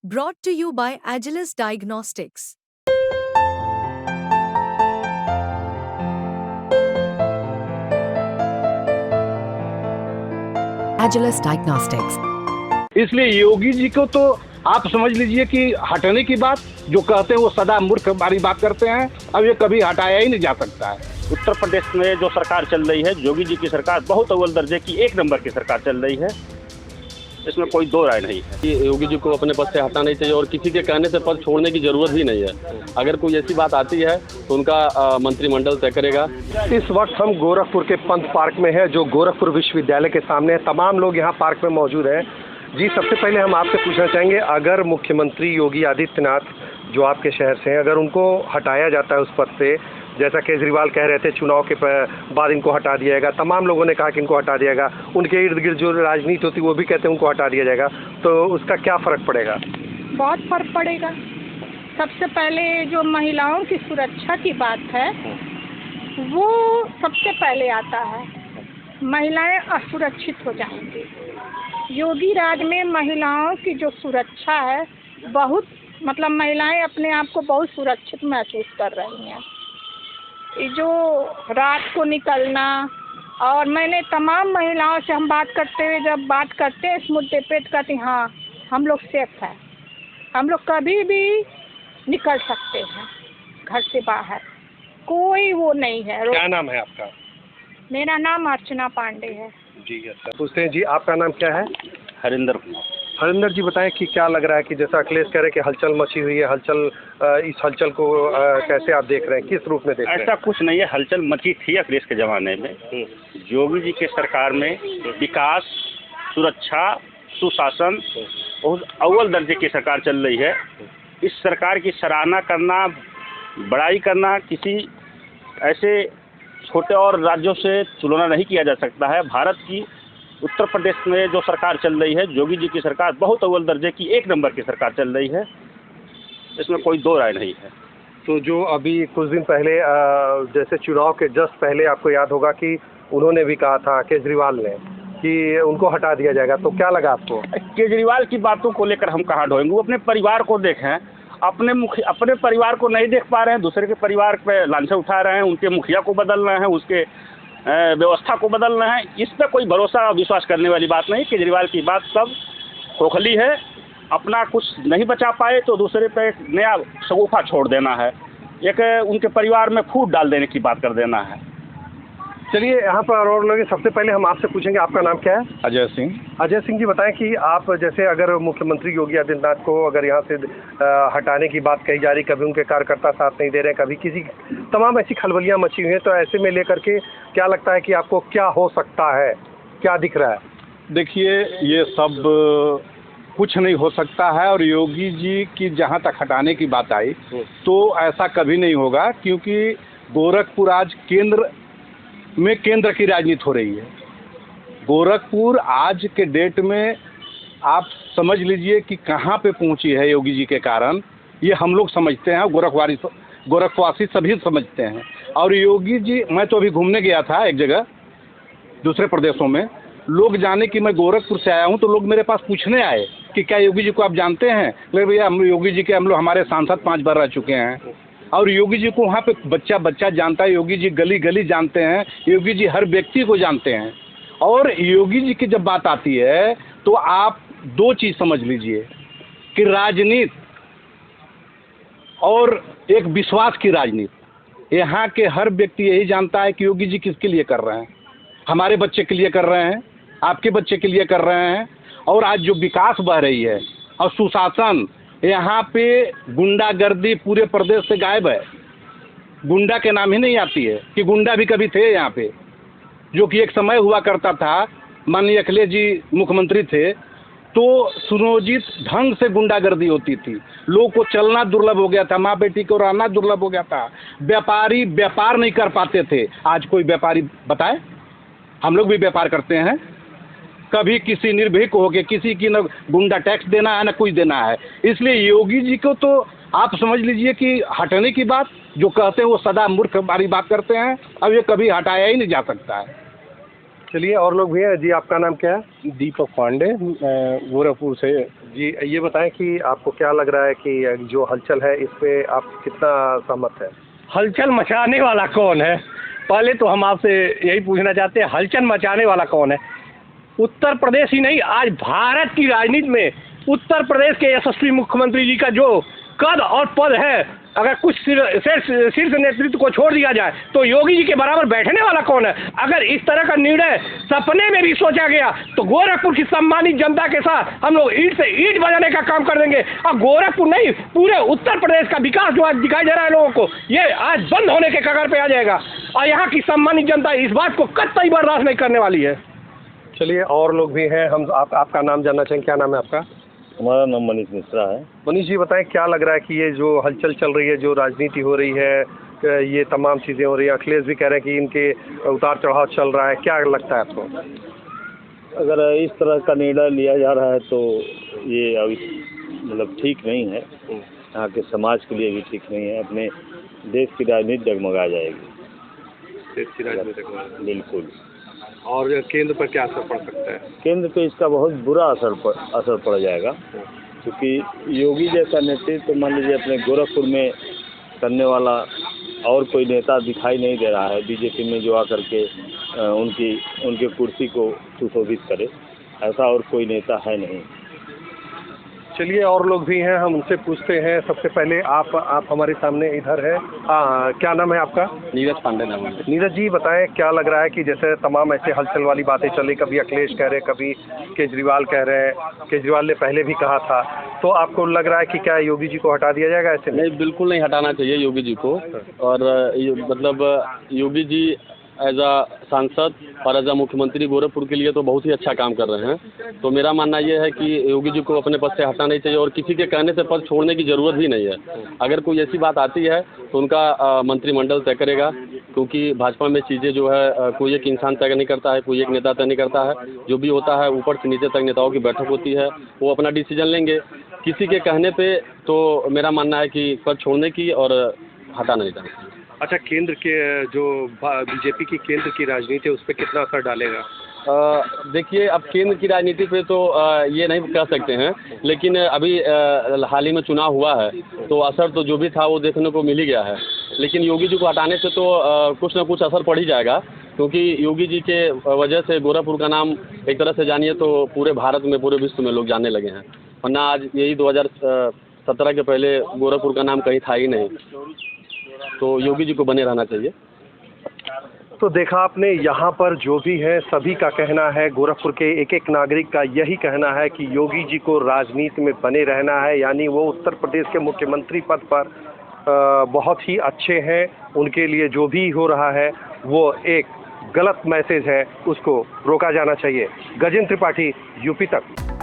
Brought to you by Agilus Diagnostics. Agilus Diagnostics. इसलिए योगी जी को तो आप समझ लीजिए कि हटने की बात जो कहते हैं वो सदा मूर्ख वाली बात करते हैं। अब ये कभी हटाया ही नहीं जा सकता है। उत्तर प्रदेश में जो सरकार चल रही है, योगी जी की सरकार बहुत अव्वल दर्जे की एक नंबर की सरकार चल रही है, इसमें कोई दो राय नहीं है। कि योगी जी को अपने पद से हटाना नहीं चाहिए और किसी के कहने से पद छोड़ने की जरूरत भी नहीं है। अगर कोई ऐसी बात आती है तो उनका मंत्रिमंडल तय करेगा। इस वक्त हम गोरखपुर के पंत पार्क में हैं, जो गोरखपुर विश्वविद्यालय के सामने है। तमाम लोग यहाँ पार्क में मौजूद हैं। जी, सबसे पहले हम आपसे पूछना चाहेंगे, अगर मुख्यमंत्री योगी आदित्यनाथ जो आपके शहर से हैं, अगर उनको हटाया जाता है उस पद से, जैसा केजरीवाल कह रहे थे चुनाव के बाद इनको हटा दिया जाएगा, तमाम लोगों ने कहा कि इनको हटा दिया जाएगा, उनके इर्द गिर्द जो राजनीति होती है वो भी कहते हैं उनको हटा दिया जाएगा, तो उसका क्या फ़र्क पड़ेगा? बहुत फर्क पड़ेगा। सबसे पहले जो महिलाओं की सुरक्षा की बात है वो सबसे पहले आता है। महिलाएं असुरक्षित हो जाएंगी। योगी राज में महिलाओं की जो सुरक्षा है बहुत, मतलब महिलाएं अपने आप को बहुत सुरक्षित महसूस कर रही हैं। ये जो रात को निकलना, और मैंने तमाम महिलाओं से हम बात करते हुए जब बात करते हैं इस मुद्दे पे तो कहती हाँ हम लोग सेफ हैं, हम लोग कभी भी निकल सकते हैं घर से बाहर, कोई वो नहीं है। क्या नाम है आपका? मेरा नाम अर्चना पांडे है। जी सर, पूछते हैं जी, आपका नाम क्या है? हरिंदर कुमार। हरिंदर जी, बताएं कि क्या लग रहा है कि जैसा अखिलेश कह रहे हैं कि हलचल मची हुई है, इस हलचल को कैसे आप देख रहे हैं, किस रूप में देख रहे हैं? ऐसा कुछ नहीं है, हलचल मची थी अखिलेश के ज़माने में। योगी जी के सरकार में विकास, सुरक्षा, सुशासन बहुत अव्वल दर्जे की सरकार चल रही है। इस सरकार की सराहना करना, बड़ाई करना किसी ऐसे छोटे और राज्यों से तुलना नहीं किया जा सकता है। भारत की उत्तर प्रदेश में जो सरकार चल रही है, योगी जी की सरकार बहुत अव्वल दर्जे की एक नंबर की सरकार चल रही है, इसमें कोई दो राय नहीं है। तो जो अभी कुछ दिन पहले जैसे चुनाव के जस्ट पहले आपको याद होगा कि उन्होंने भी कहा था केजरीवाल ने कि उनको हटा दिया जाएगा, तो क्या लगा आपको? केजरीवाल की बातों को लेकर हम कहाँ ढोएंगे? वो अपने परिवार को देखें, अपने परिवार को नहीं देख पा रहे हैं, दूसरे के परिवार पे लांछन उठा रहे हैं, उनके मुखिया को बदल रहे हैं, उसके व्यवस्था को बदल रहे हैं। इस पर कोई भरोसा और विश्वास करने वाली बात नहीं। केजरीवाल की बात सब खोखली है। अपना कुछ नहीं बचा पाए तो दूसरे पे एक नया शगुफा छोड़ देना है, एक उनके परिवार में फूट डाल देने की बात कर देना है। चलिए, यहाँ पर और लोग, सबसे पहले हम आपसे पूछेंगे, आपका नाम क्या है? अजय सिंह। अजय सिंह जी, बताएं कि आप जैसे अगर मुख्यमंत्री योगी आदित्यनाथ को अगर यहाँ से हटाने की बात कही जा रही, कभी उनके कार्यकर्ता साथ नहीं दे रहे हैं, कभी किसी तमाम ऐसी खलबलियाँ मची हुई हैं, तो ऐसे में लेकर के क्या लगता है कि आपको क्या हो सकता है, क्या दिख रहा है? देखिए, ये सब कुछ नहीं हो सकता है। और योगी जी की जहाँ तक हटाने की बात आई तो ऐसा कभी नहीं होगा, क्योंकि गोरखपुर आज केंद्र की राजनीति हो रही है। गोरखपुर आज के डेट में आप समझ लीजिए कि कहाँ पे पहुँची है योगी जी के कारण। ये हम लोग समझते हैं, गोरखवासी सभी समझते हैं। और योगी जी, मैं तो अभी घूमने गया था एक जगह दूसरे प्रदेशों में, लोग जाने कि मैं गोरखपुर से आया हूँ तो लोग मेरे पास पूछने आए कि क्या योगी जी को आप जानते हैं? ले भैया, हम योगी जी के हमारे सांसद 5 बार रह चुके हैं। और योगी जी को वहाँ पे बच्चा जानता है, योगी जी गली गली जानते हैं, योगी जी हर व्यक्ति को जानते हैं। और योगी जी की जब बात आती है तो आप दो चीज़ समझ लीजिए कि राजनीति और एक विश्वास की राजनीति। यहाँ के हर व्यक्ति यही जानता है कि योगी जी किसके लिए कर रहे हैं। हमारे बच्चे के लिए कर रहे हैं, आपके बच्चे के लिए कर रहे हैं। और आज जो विकास बढ़ रही है और सुशासन, यहाँ पे गुंडागर्दी पूरे प्रदेश से गायब है। गुंडा के नाम ही नहीं आती है कि गुंडा भी कभी थे यहाँ पे, जो कि एक समय हुआ करता था। माननीय अखिलेश जी मुख्यमंत्री थे तो सुनियोजित ढंग से गुंडागर्दी होती थी, लोगों को चलना दुर्लभ हो गया था, माँ बेटी को रहना दुर्लभ हो गया था, व्यापारी व्यापार नहीं कर पाते थे। आज कोई व्यापारी बताए? हम लोग भी व्यापार करते हैं। कभी किसी निर्भीक हो के किसी की न गुंडा टैक्स देना है न कुछ देना है। इसलिए योगी जी को तो आप समझ लीजिए कि हटने की बात जो कहते हैं वो सदा मूर्ख वाली बात करते हैं। अब ये कभी हटाया ही नहीं जा सकता है। चलिए और लोग भी हैं जी। आपका नाम क्या है? दीपक पांडे, गोरखपुर से। जी ये बताएं कि आपको क्या लग रहा है कि जो हलचल है इस पे आप कितना सहमत है? हलचल मचाने वाला कौन है? पहले तो हम आपसे यही पूछना चाहते हैं, हलचल मचाने वाला कौन है? उत्तर प्रदेश ही नहीं, आज भारत की राजनीति में उत्तर प्रदेश के यशस्वी मुख्यमंत्री जी का जो कद और पद है, अगर कुछ शीर्ष नेतृत्व को छोड़ दिया जाए तो योगी जी के बराबर बैठने वाला कौन है? अगर इस तरह का निर्णय सपने में भी सोचा गया तो गोरखपुर की सम्मानित जनता के साथ हम लोग ईंट से ईंट बजाने का काम कर देंगे। और गोरखपुर नहीं, पूरे उत्तर प्रदेश का विकास जो आज दिखाई दे रहा है लोगों को, ये आज बंद होने के कगार पे आ जाएगा और यहाँ की सम्मानित जनता इस बात को कतई बर्दाश्त नहीं करने वाली है। चलिए और लोग भी हैं, हम आपका नाम जानना चाहेंगे। क्या नाम है आपका? हमारा नाम मनीष मिश्रा है। मनीष जी बताएं क्या लग रहा है कि ये जो हलचल चल रही है, जो राजनीति हो रही है, ये तमाम चीज़ें हो रही हैं, अखिलेश भी कह रहे हैं कि इनके उतार चढ़ाव चल रहा है, क्या लगता है आपको? अगर इस तरह का निर्णय लिया जा रहा है तो ये अभी मतलब ठीक नहीं है, यहाँ के समाज के लिए भी ठीक नहीं है। अपने देश की राजनीति डगमगा जाएगी। देश की राजनीति बिल्कुल। और केंद्र पर क्या असर पड़ सकता है? केंद्र पे इसका बहुत बुरा असर पड़ जाएगा, क्योंकि योगी जैसा नेतृत्व मान लीजिए अपने गोरखपुर में करने वाला और कोई नेता दिखाई नहीं दे रहा है बीजेपी में, जो आकर के उनके कुर्सी को सुशोभित करे, ऐसा और कोई नेता है नहीं। चलिए और लोग भी हैं, हम उनसे पूछते हैं। सबसे पहले आप हमारे सामने इधर है। क्या नाम है आपका? नीरज पांडे नाम है। नीरज जी बताएं क्या लग रहा है कि जैसे तमाम ऐसे हलचल वाली बातें चल रही, कभी अखिलेश कह रहे, कभी केजरीवाल कह रहे हैं, केजरीवाल ने पहले भी कहा था, तो आपको लग रहा है कि क्या योगी जी को हटा दिया जाएगा? ऐसे नहीं, बिल्कुल नहीं हटाना चाहिए योगी जी को। और मतलब योगी जी एज अ सांसद और एज अ मुख्यमंत्री गोरखपुर के लिए तो बहुत ही अच्छा काम कर रहे हैं। तो मेरा मानना ये है कि योगी जी को अपने पद से हटाना नहीं चाहिए और किसी के कहने से पद छोड़ने की ज़रूरत भी नहीं है। अगर कोई ऐसी बात आती है तो उनका मंत्रिमंडल तय करेगा, क्योंकि भाजपा में चीज़ें जो है कोई एक इंसान तय नहीं करता है, कोई एक नेता तय नहीं करता है। जो भी होता है ऊपर से नीचे तक नेताओं की बैठक होती है, वो अपना डिसीजन लेंगे। किसी के कहने पर तो मेरा मानना है कि पद छोड़ने की और हटाना नहीं चाहिए। अच्छा, केंद्र के जो बीजेपी की केंद्र की राजनीति है उस पर कितना असर डालेगा? देखिए, अब केंद्र की राजनीति पे तो ये नहीं कह सकते हैं, लेकिन अभी हाल ही में चुनाव हुआ है तो असर तो जो भी था वो देखने को मिल ही गया है। लेकिन योगी जी को हटाने से तो कुछ ना कुछ असर पड़ ही जाएगा, क्योंकि योगी जी के वजह से गोरखपुर का नाम एक तरह से जानिए तो पूरे भारत में, पूरे विश्व में लोग जानने लगे हैं। वरना आज यही 2017 के पहले गोरखपुर का नाम कहीं था ही नहीं। तो योगी जी को बने रहना चाहिए। तो देखा आपने, यहाँ पर जो भी है सभी का कहना है, गोरखपुर के एक एक नागरिक का यही कहना है कि योगी जी को राजनीति में बने रहना है। यानी वो उत्तर प्रदेश के मुख्यमंत्री पद पर बहुत ही अच्छे हैं। उनके लिए जो भी हो रहा है वो एक गलत मैसेज है, उसको रोका जाना चाहिए। गजेंद्र त्रिपाठी, यूपी तक।